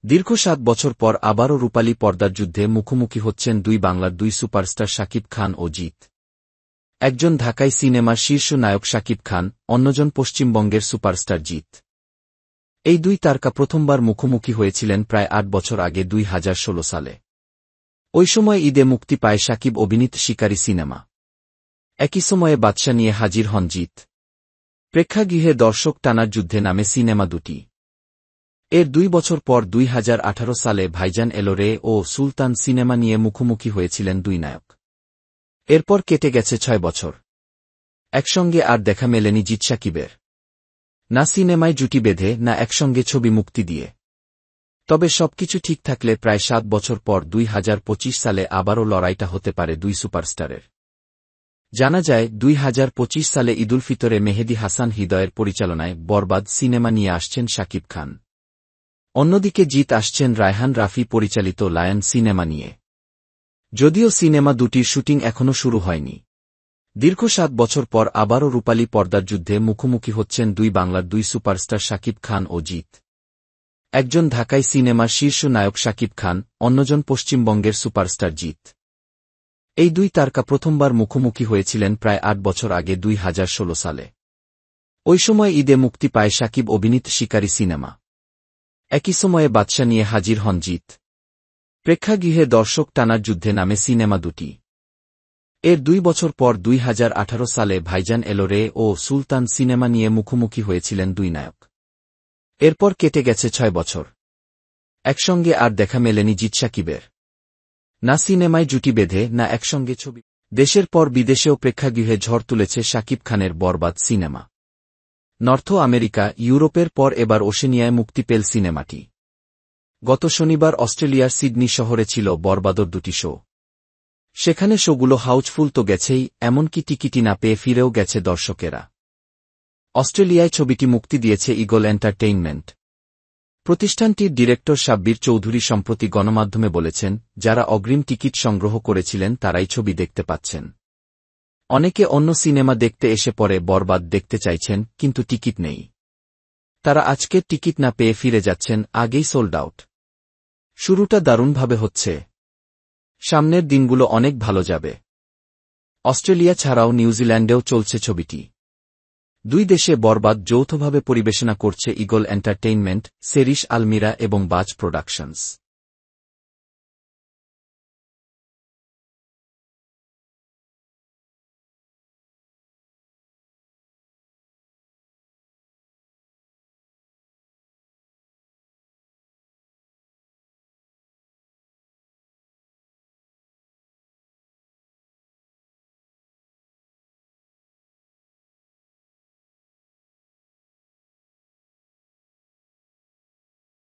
দীর্ঘ ৭ বছর পর আবারও রূপালী পর্দার যুদ্ধে মুখোমুখি হচ্ছেন দুই বাংলার দুই সুপারস্টার শাকিব খান ও জিৎ। একজন ঢাকাই সিনেমার শীর্ষ নায়ক শাকিব খান, অন্যজন পশ্চিমবঙ্গের সুপারস্টার জিৎ। এই দুই তারকা প্রথমবার মুখোমুখি হয়েছিলেন প্রায় ৮ বছর আগে ২০১৬ সালে। ওই সময় ঈদে মুক্তি পায় শাকিব অভিনীত শিকারী সিনেমা। একই সময়ে বাদশা নিয়ে হাজির হন জিৎ। প্রেক্ষাগৃহে দর্শক টানার যুদ্ধে নামে সিনেমা দুটি। এর ২ বছর পর ২০১৮ সালে ভাইজান এলো রে ও সুলতান সিনেমা নিয়ে মুখোমুখি হয়েছিলেন দুই নায়ক। এরপর কেটে গেছে ৬ বছর। একসঙ্গে আর দেখা মেলেনি জিৎ শাকিবের। না সিনেমায় জুটি বেঁধে, না একসঙ্গে ছবি মুক্তি দিয়ে। তবে সবকিছু ঠিক থাকলে প্রায় ৭ বছর পর ২০২৫ সালে আবারও লড়াইটা হতে পারে দুই সুপারস্টারের। জানা যায় ২০২৫ সালে ঈদুল ফিতরে মেহেদী হাসান হৃদয়ের পরিচালনায় বরবাদ সিনেমা নিয়ে আসছেন শাকিব খান। অন্যদিকে জিৎ আসছেন রায়হান রাফি পরিচালিত লায়ন সিনেমা নিয়ে। যদিও সিনেমা দুটির শুটিং এখনও শুরু হয়নি। দীর্ঘ ৭ বছর পর আবারও রূপালী পর্দার যুদ্ধে মুখোমুখি হচ্ছেন দুই বাংলার দুই সুপারস্টার শাকিব খান ও জিৎ। একজন ঢাকাই সিনেমার শীর্ষ নায়ক শাকিব খান, অন্যজন পশ্চিমবঙ্গের সুপারস্টার জিৎ। এই দুই তারকা প্রথমবার মুখোমুখি হয়েছিলেন প্রায় ৮ বছর আগে ২০১৬ সালে। ওই সময় ঈদে মুক্তি পায় শাকিব অভিনীত শিকারী সিনেমা। একই সময়ে বাদশা নিয়ে হাজির হন জিৎ। প্রেক্ষাগৃহে দর্শক টানার যুদ্ধে নামে সিনেমা দুটি। এর ২ বছর পর ২০১৮ সালে ভাইজান এলো রে ও সুলতান সিনেমা নিয়ে মুখোমুখি হয়েছিলেন দুই নায়ক। এরপর কেটে গেছে ৬ বছর। একসঙ্গে আর দেখা মেলেনি জিৎ শাকিবের। না সিনেমায় জুটি বেঁধে, না একসঙ্গে ছবি। দেশের পর বিদেশেও প্রেক্ষাগৃহে ঝড় তুলেছে শাকিব খানের বরবাদ সিনেমা। নর্থ আমেরিকা, ইউরোপের পর এবার ওশেনিয়ায় মুক্তি পেল সিনেমাটি। গত শনিবার অস্ট্রেলিয়ার সিডনি শহরে ছিল বরবাদর দুটি শো। সেখানে শোগুলো হাউজফুল তো গেছেই, এমনকি টিকিটি না পেয়ে ফিরেও গেছে দর্শকেরা। অস্ট্রেলিয়ায় ছবিটি মুক্তি দিয়েছে ঈগল এন্টারটেইনমেন্ট। প্রতিষ্ঠানটির ডিরেক্টর সাব্বির চৌধুরী সম্প্রতি গণমাধ্যমে বলেছেন, যারা অগ্রিম টিকিট সংগ্রহ করেছিলেন তারাই ছবি দেখতে পাচ্ছেন। অনেকে অন্য সিনেমা দেখতে এসে পরে বরবাদ দেখতে চাইছেন, কিন্তু টিকিট নেই। তারা আজকের টিকিট না পেয়ে ফিরে যাচ্ছেন, আগেই সোল্ড আউট। শুরুটা দারুণভাবে হচ্ছে। সামনের দিনগুলো অনেক ভালো যাবে। অস্ট্রেলিয়া ছাড়াও নিউজিল্যান্ডেও চলছে ছবিটি। দুই দেশে বরবাদ যৌথভাবে পরিবেশনা করছে ঈগল এন্টারটেইনমেন্ট, সেরিশ আলমিরা এবং বাজ প্রোডাকশনস।